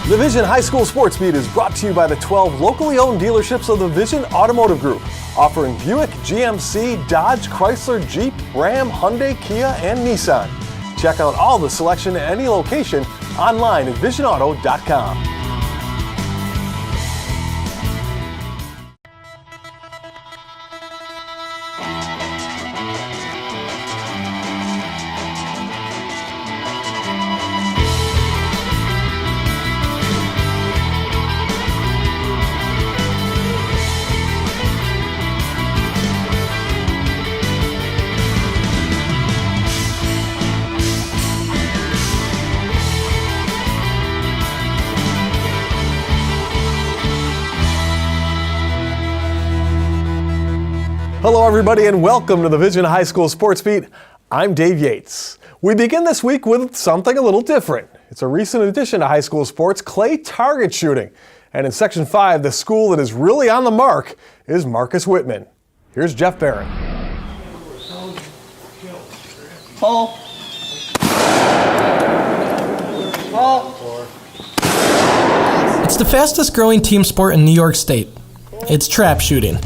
The Vision High School Sports Beat is brought to you by the 12 locally owned dealerships of the Vision Automotive Group, offering Buick, GMC, Dodge, Chrysler, Jeep, Ram, Hyundai, Kia, and Nissan. Check out all the selection at any location online at visionauto.com. Hello everybody and welcome to the Vision High School Sports Beat. I'm Dave Yates. We begin this week with something a little different. It's a recent addition to high school sports, clay target shooting. And in Section 5, the school that is really on the mark is Marcus Whitman. Here's Jeff Barron. Paul. It's the fastest growing team sport in New York State. It's trap shooting.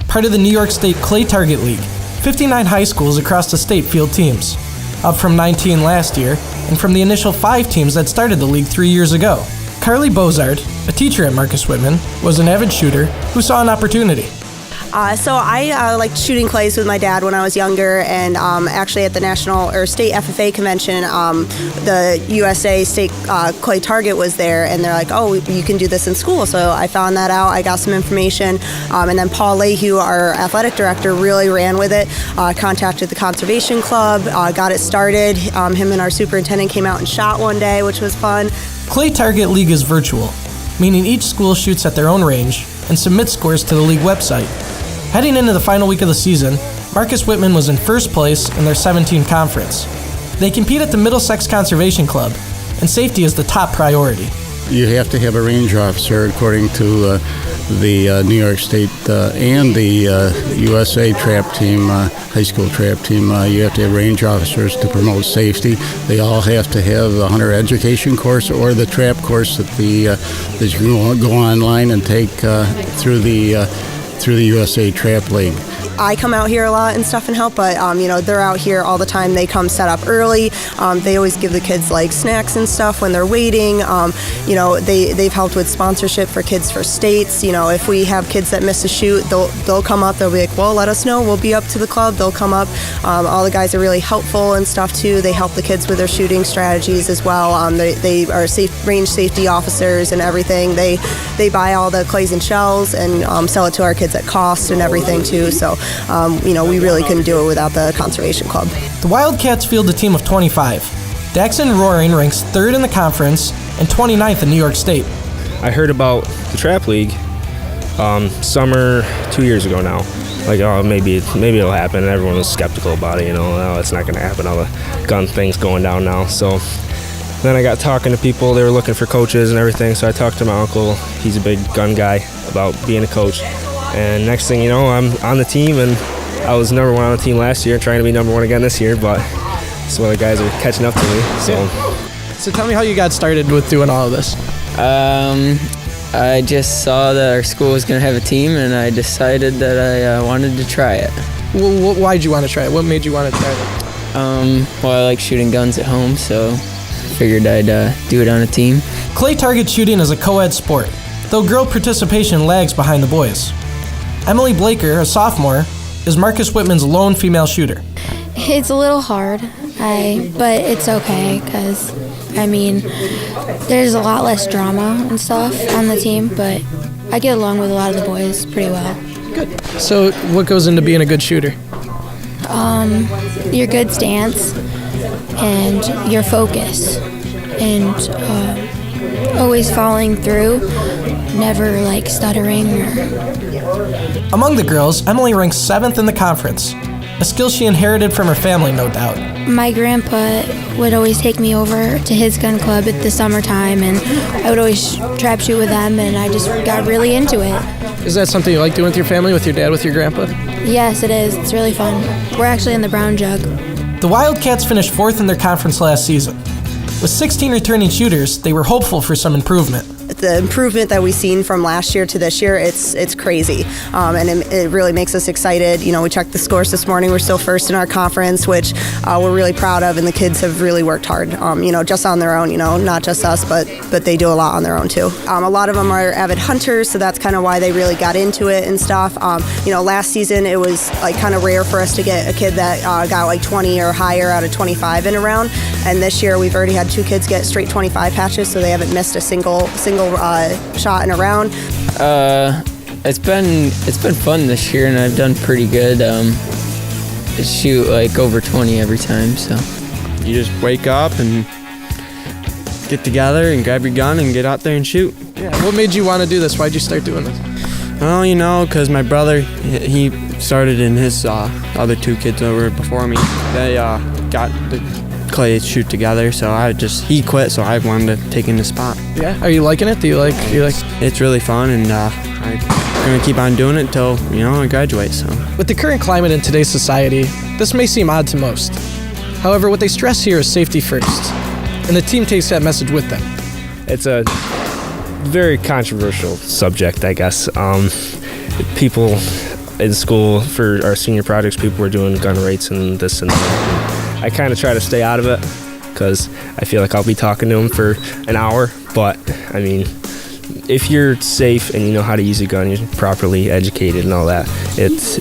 Part of the New York State Clay Target League, 59 high schools across the state field teams, up from 19 last year, and from the initial 5 teams that started the league 3 years ago. Carly Bozard, a teacher at Marcus Whitman, was an avid shooter who saw an opportunity. So I liked shooting clays with my dad when I was younger, and actually at the national or state FFA convention, the USA State Clay Target was there, and they're like, oh, you can do this in school. So I found that out. I got some information, and then Paul Lehue, our athletic director, really ran with it, contacted the Conservation Club, got it started. Him and our superintendent came out and shot one day, which was fun. Clay Target League is virtual, meaning each school shoots at their own range and submits scores to the league website. Heading into the final week of the season, Marcus Whitman was in first place in their 17 conference. They compete at the Middlesex Conservation Club, and safety is the top priority. You have to have a range officer according to the New York State and the USA trap team, high school trap team. You have to have range officers to promote safety. They all have to have the hunter education course or the trap course that you can go online and take through the USA Trap League. I come out here a lot and stuff and help, but they're out here all the time. They come set up early. They always give the kids like snacks and stuff when they're waiting. They've helped with sponsorship for kids for states. If we have kids that miss a shoot, they'll come up. They'll be like, well, let us know. We'll be up to the club. They'll come up. All the guys are really helpful and stuff too. They help the kids with their shooting strategies as well. They are range safety officers and everything. They buy all the clays and shells and sell it to our kids at cost and everything too. So we really couldn't do it without the Conservation Club. The Wildcats field a team of 25. Daxon Roaring ranks 3rd in the conference and 29th in New York State. I heard about the Trap League summer 2 years ago now. Like, oh, maybe it'll happen. And everyone was skeptical about it, oh, it's not going to happen. All the gun things going down now. So then I got talking to people. They were looking for coaches and everything. So I talked to my uncle. He's a big gun guy, about being a coach. And next thing you know, I'm on the team, and I was number 1 on the team last year, trying to be number 1 again this year, but some other guys are catching up to me. So tell me how you got started with doing all of this. I just saw that our school was going to have a team, and I decided that I wanted to try it. Well, why did you want to try it? What made you want to try it? Well, I like shooting guns at home, so I figured I'd do it on a team. Clay target shooting is a co-ed sport, though girl participation lags behind the boys. Emily Blaker, a sophomore, is Marcus Whitman's lone female shooter. It's a little hard, but it's okay because, there's a lot less drama and stuff on the team, but I get along with a lot of the boys pretty well. Good. So what goes into being a good shooter? Your good stance and your focus and always following through, never stuttering or... Among the girls, Emily ranks 7th in the conference, a skill she inherited from her family, no doubt. My grandpa would always take me over to his gun club at the summertime, and I would always trap shoot with them, and I just got really into it. Is that something you like doing with your family, with your dad, with your grandpa? Yes, it is. It's really fun. We're actually in the Brown Jug. The Wildcats finished 4th in their conference last season. With 16 returning shooters, they were hopeful for some improvement. the improvement that we've seen from last year to this year, it's crazy, and it really makes us excited. You know, we checked the scores this morning. We're still first in our conference, which we're really proud of, and the kids have really worked hard. You know, just on their own. You know, not just us, but they do a lot on their own too. A lot of them are avid hunters, so that's kind of why they really got into it and stuff. You know, last season it was like kind of rare for us to get a kid that got like 20 or higher out of 25 in a round, and this year we've already had 2 kids get straight 25 patches, so they haven't missed a single shot in a round. It's been fun this year, and I've done pretty good. Shoot like over 20 every time. So you just wake up and get together and grab your gun and get out there and shoot. Yeah. What made you want to do this? Why'd you start doing this? Well, you know, because my brother, he started, and his other 2 kids over before me, they got the clay shoot together, so he quit, so I wanted to take in the spot. Yeah. Are you liking it? Do you like? It's really fun, and I'm gonna keep on doing it until, you know, I graduate. So with the current climate in today's society, this may seem odd to most. However, what they stress here is safety first, and the team takes that message with them. It's a very controversial subject, I guess. People in school for our senior projects, people were doing gun rates and this and that. I kind of try to stay out of it because I feel like I'll be talking to them for an hour. But I mean, if you're safe and you know how to use a gun, you're properly educated and all that, it's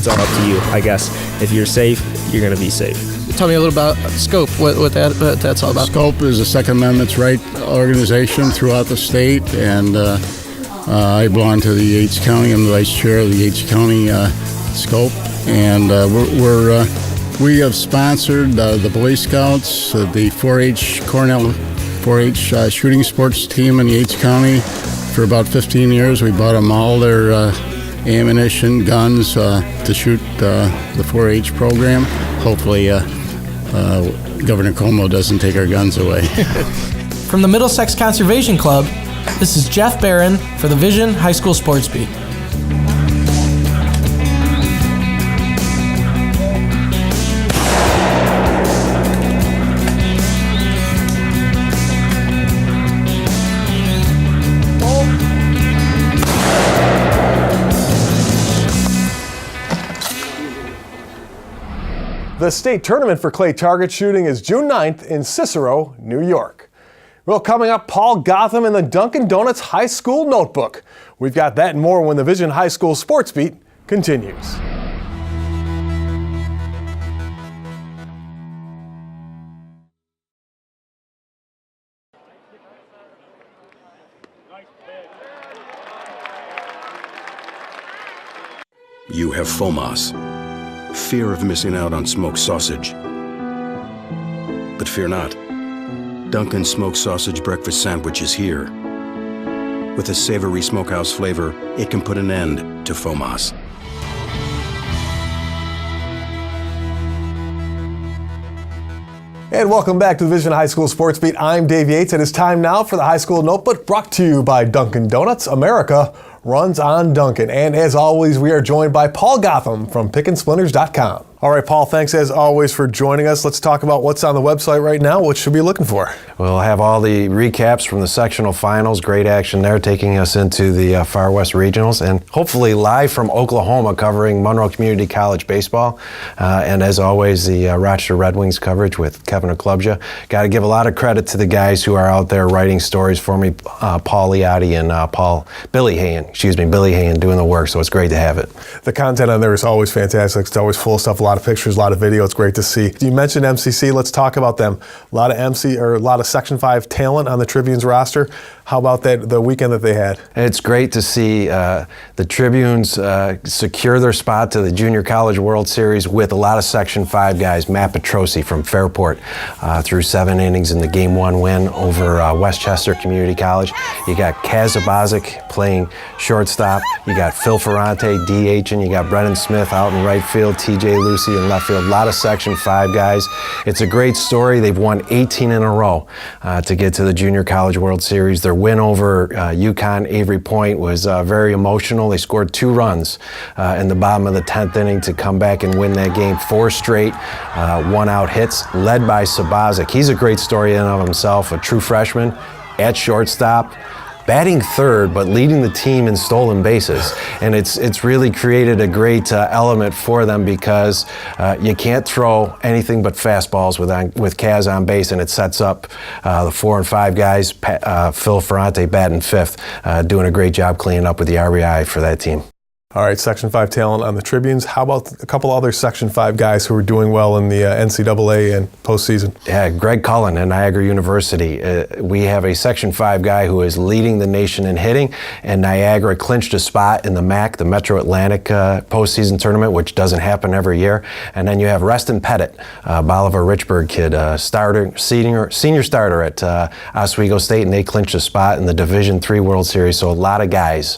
all up to you, I guess. If you're safe, you're gonna be safe. Tell me a little about Scope, what that's all about. Scope is a Second Amendment's right organization throughout the state, and I belong to the Yates County. I'm the vice chair of the Yates County Scope, and we have sponsored the Boy Scouts, the 4-H Cornell 4-H shooting sports team in Yates County for about 15 years. We bought them all their ammunition, guns to shoot the 4-H program. Hopefully Governor Cuomo doesn't take our guns away. From the Middlesex Conservation Club, this is Jeff Barron for the Vision High School Sports Beat. The state tournament for clay target shooting is June 9th in Cicero, New York. Well, coming up, Paul Gotham and the Dunkin' Donuts High School Notebook. We've got that and more when the Vision High School Sports Beat continues. You have FOMAS, fear of missing out on smoked sausage. But fear not. Dunkin' Smoked Sausage Breakfast Sandwich is here. With a savory smokehouse flavor, it can put an end to FOMAS. And welcome back to the Vision High School Sports Beat. I'm Dave Yates. It is time now for the High School Notebook, brought to you by Dunkin' Donuts. America runs on Dunkin'. And as always, we are joined by Paul Gotham from PickandSplinters.com. All right, Paul, thanks as always for joining us. Let's talk about what's on the website right now. What should we be looking for? We'll have all the recaps from the sectional finals. Great action there, taking us into the Far West Regionals, and hopefully live from Oklahoma covering Monroe Community College baseball. And as always, the Rochester Red Wings coverage with Kevin Oklubja. Got to give a lot of credit to the guys who are out there writing stories for me, Paul Liotti and Billy Hayen doing the work, so it's great to have it. The content on there is always fantastic. It's always full of stuff, a lot of pictures, a lot of video. It's great to see. You mentioned MCC. Let's talk about them. A lot of Section 5 talent on the Tribune's roster. How about the weekend that they had? It's great to see the Tribunes secure their spot to the Junior College World Series with a lot of Section 5 guys. Matt Petrosi from Fairport threw 7 innings in the Game 1 win over Westchester Community College. You got Kaz Abazic playing shortstop. You got Phil Ferrante DH, and you got Brennan Smith out in right field, TJ Lucy in left field. A lot of Section 5 guys. It's a great story. They've won 18 in a row to get to the Junior College World Series. Their win over UConn Avery Point was very emotional. They scored 2 runs in the bottom of the 10th inning to come back and win that game. 4 straight one-out hits led by Sabazic. He's a great story in and of himself, a true freshman. at shortstop, batting third, but leading the team in stolen bases. And it's really created a great element for them because you can't throw anything but fastballs with Kaz on base, and it sets up the 4 and 5 guys. Phil Ferrante batting fifth, doing a great job cleaning up with the RBI for that team. All right, Section 5 talent on the Tribunes. How about a couple other Section 5 guys who are doing well in the NCAA and postseason? Yeah, Greg Cullen at Niagara University. We have a Section 5 guy who is leading the nation in hitting, and Niagara clinched a spot in the MAC, the Metro Atlantic postseason tournament, which doesn't happen every year. And then you have Reston Pettit, Bolivar Richburg kid, senior starter at Oswego State, and they clinched a spot in the Division III World Series. So a lot of guys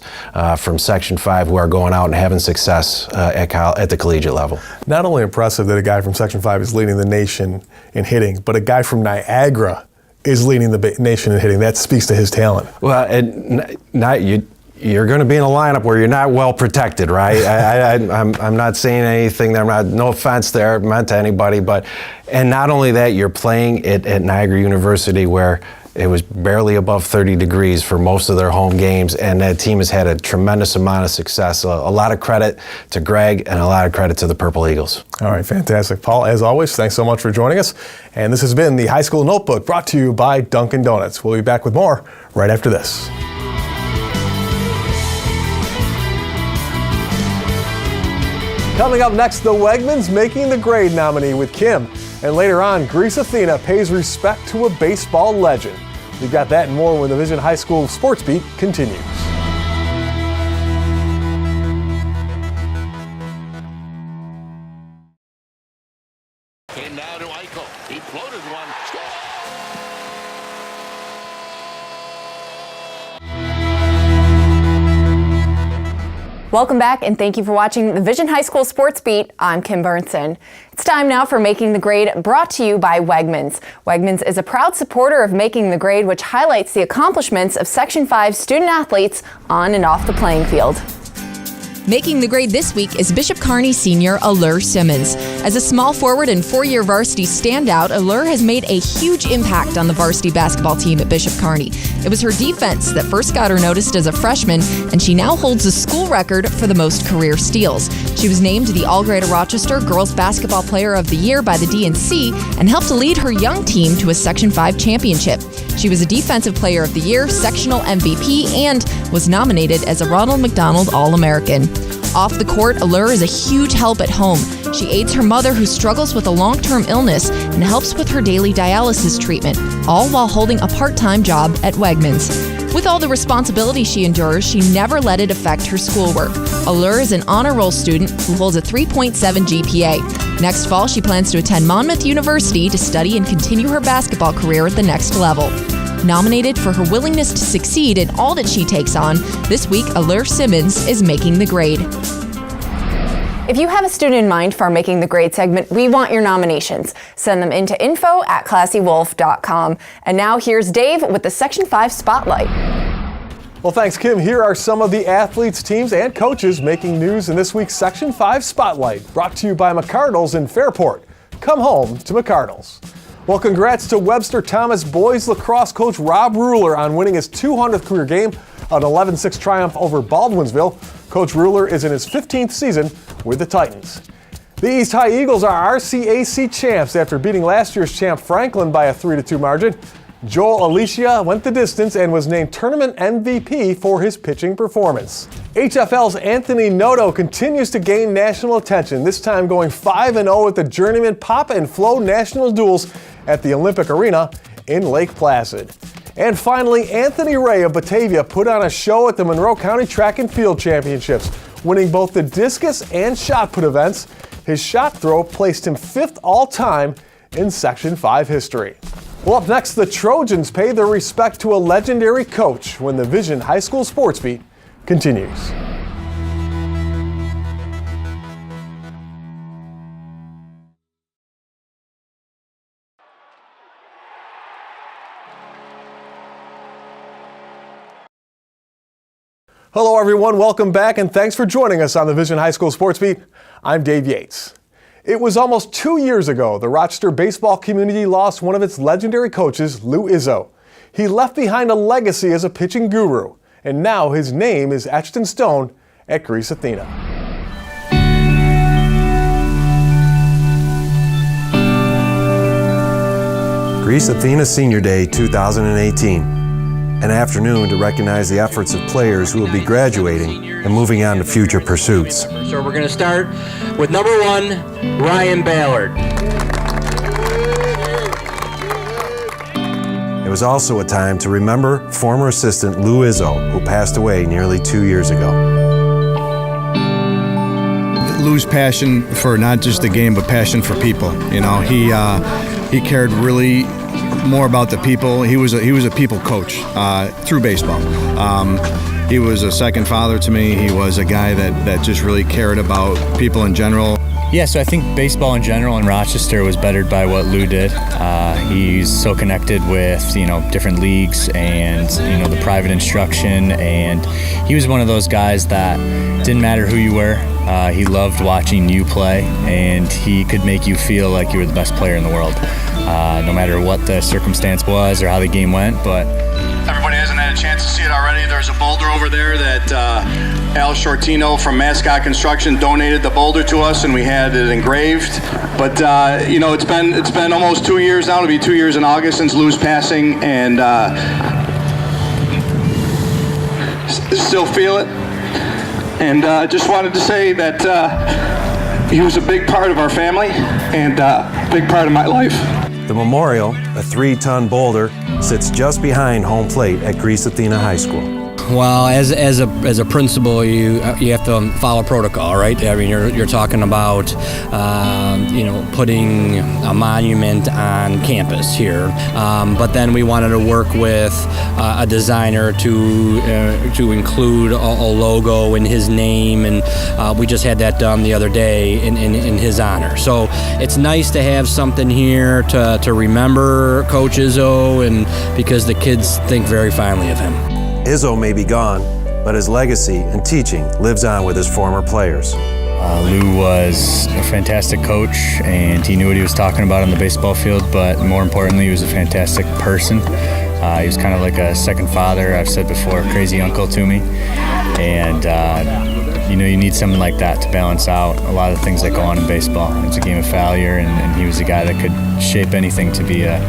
from Section 5 who are going out and having success at the collegiate level. Not only impressive that a guy from Section 5 is leading the nation in hitting, but a guy from Niagara is leading the nation in hitting. That speaks to his talent. Well, you're going to be in a lineup where you're not well protected, right? I'm not saying anything that no offense there meant to anybody, and not only that, you're playing at Niagara University where it was barely above 30 degrees for most of their home games, and that team has had a tremendous amount of success. A lot of credit to Greg and a lot of credit to the Purple Eagles. All right, fantastic. Paul, as always, thanks so much for joining us. And this has been the High School Notebook, brought to you by Dunkin' Donuts. We'll be back with more right after this. Coming up next, the Wegmans Making the Grade nominee with Kim. And later on, Greece Athena pays respect to a baseball legend. We've got that and more when the Vision High School Sports Beat continues. Came now to Eichel. He floated one. Welcome back, and thank you for watching the Vision High School Sports Beat. I'm Kim Burnson. It's time now for Making the Grade, brought to you by Wegmans. Wegmans is a proud supporter of Making the Grade, which highlights the accomplishments of Section 5 student athletes on and off the playing field. Making the grade this week is Bishop Kearney senior Allure Simmons. As a small forward and four-year varsity standout, Allure has made a huge impact on the varsity basketball team at Bishop Kearney. It was her defense that first got her noticed as a freshman, and she now holds the school record for the most career steals. She was named the All Greater Rochester Girls Basketball Player of the Year by the DNC and helped to lead her young team to a Section 5 championship. She was a Defensive Player of the Year, Sectional MVP, and was nominated as a Ronald McDonald All-American. Off the court, Allure is a huge help at home. She aids her mother, who struggles with a long-term illness, and helps with her daily dialysis treatment, all while holding a part-time job at Wegmans. With all the responsibility she endures, she never let it affect her schoolwork. Allure is an honor roll student who holds a 3.7 GPA. Next fall, she plans to attend Monmouth University to study and continue her basketball career at the next level. Nominated for her willingness to succeed in all that she takes on, this week Allure Simmons is making the grade. If you have a student in mind for our Making the Grade segment, we want your nominations. Send them into info@classywolf.com. And now here's Dave with the Section 5 Spotlight. Well, thanks, Kim. Here are some of the athletes, teams, and coaches making news in this week's Section 5 Spotlight, brought to you by McCardles in Fairport. Come home to McCardles. Well, congrats to Webster Thomas boys lacrosse coach Rob Ruler on winning his 200th career game, an 11-6 triumph over Baldwinsville. Coach Ruler is in his 15th season with the Titans. The East High Eagles are RCAC champs after beating last year's champ Franklin by a 3-2 margin. Joel Alicia went the distance and was named tournament MVP for his pitching performance. HFL's Anthony Noto continues to gain national attention, this time going 5-0 at the Journeyman Pop and Flow National Duels at the Olympic Arena in Lake Placid. And finally, Anthony Ray of Batavia put on a show at the Monroe County Track and Field Championships, winning both the discus and shot put events. His shot throw placed him 5th all-time in Section 5 history. Well, up next, the Trojans pay their respect to a legendary coach when the Vision High School Sports Beat continues. Hello, everyone. Welcome back, and thanks for joining us on the Vision High School Sports Beat. I'm Dave Yates. It was almost 2 years ago the Rochester baseball community lost one of its legendary coaches, Lou Izzo. He left behind a legacy as a pitching guru, and now his name is etched in stone at Greece Athena. Greece Athena Senior Day 2018, an afternoon to recognize the efforts of players who will be graduating and moving on to future pursuits. So we're going to start with number 1, Ryan Ballard. It was also a time to remember former assistant Lou Izzo, who passed away nearly 2 years ago. Lou's passion for not just the game, but passion for people. You know, he cared really more about the people. He was a people coach through baseball. He was a second father to me. He was a guy that just really cared about people in general. Yeah, so I think baseball in general in Rochester was bettered by what Lou did. He's so connected with, different leagues and, the private instruction, and he was one of those guys that didn't matter who you were. He loved watching you play, and he could make you feel like you were the best player in the world, no matter what the circumstance was or how the game went. But everybody hasn't had a chance to see it already. There's a boulder over there that Al Shortino from Mascot Construction donated the boulder to us, and we had it engraved. But it's been almost 2 years now. It'll be 2 years in August since Lou's passing, and still feel it. And just wanted to say that he was a big part of our family and a big part of my life. The memorial, a 3-ton boulder, sits just behind home plate at Greece Athena High School. Well, as a principal, you have to follow protocol, right? I mean, you're talking about putting a monument on campus here, but then we wanted to work with a designer to include a logo in his name, and we just had that done the other day in his honor. So it's nice to have something here to remember Coach Izzo, and because the kids think very fondly of him. Izzo may be gone, but his legacy and teaching lives on with his former players. Lou was a fantastic coach, and he knew what he was talking about on the baseball field, but more importantly, he was a fantastic person. He was kind of like a second father, I've said before, crazy uncle to me. And, you need someone like that to balance out a lot of the things that go on in baseball. It's a game of failure, and he was a guy that could shape anything to be a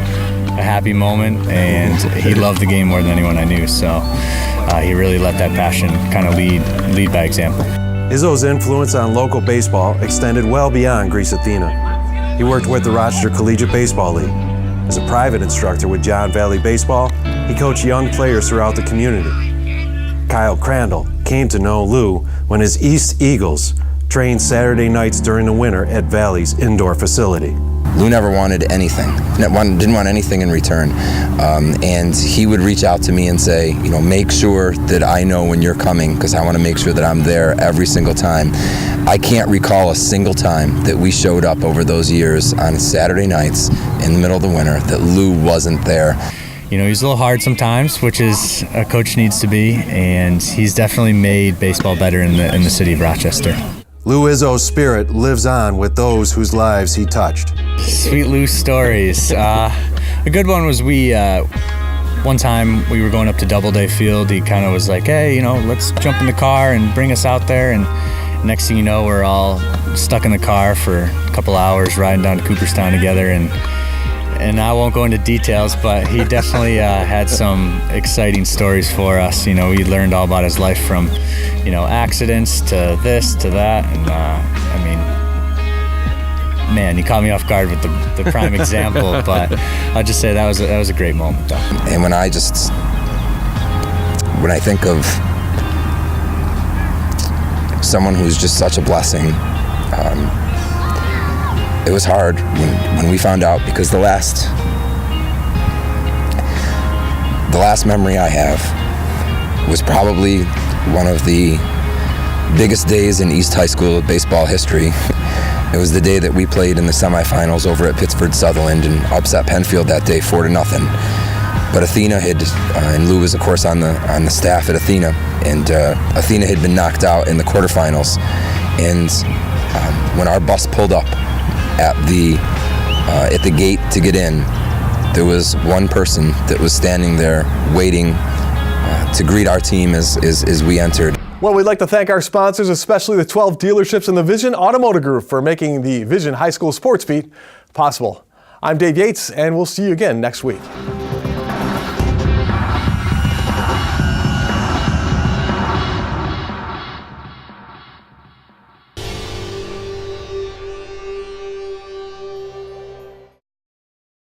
happy moment, and he loved the game more than anyone I knew, so he really let that passion kind of lead by example. Izzo's influence on local baseball extended well beyond Greece Athena. He worked with the Rochester Collegiate Baseball League. As a private instructor with John Valley Baseball, he coached young players throughout the community. Kyle Crandall came to know Lou when his East Eagles trained Saturday nights during the winter at Valley's indoor facility. Lou never wanted anything, didn't want anything in return. And he would reach out to me and say, make sure that I know when you're coming, because I want to make sure that I'm there every single time. I can't recall a single time that we showed up over those years on Saturday nights in the middle of the winter that Lou wasn't there. He's a little hard sometimes, which is a coach needs to be, and he's definitely made baseball better in the city of Rochester. Lou Izzo's spirit lives on with those whose lives he touched. Sweet Lou stories. A good one was one time we were going up to Doubleday Field. He kind of was like, hey, let's jump in the car and bring us out there. And next thing you know, we're all stuck in the car for a couple hours riding down to Cooperstown together. And I won't go into details, but he definitely had some exciting stories for us. We learned all about his life from, accidents to this to that. And man, you caught me off guard with the prime example, but I'll just say that was a great moment, though. And when I think of someone who's just such a blessing, it was hard when we found out, because the last memory I have was probably one of the biggest days in East High School baseball history. It was the day that we played in the semifinals over at Pittsford Sutherland and upset Penfield that day 4-0. But Athena had, and Lou was of course on the staff at Athena, and Athena had been knocked out in the quarterfinals. And when our bus pulled up at the gate to get in, there was one person that was standing there waiting to greet our team as we entered. Well, we'd like to thank our sponsors, especially the 12 dealerships in the Vision Automotive Group, for making the Vision High School Sports Beat possible. I'm Dave Yates, and we'll see you again next week.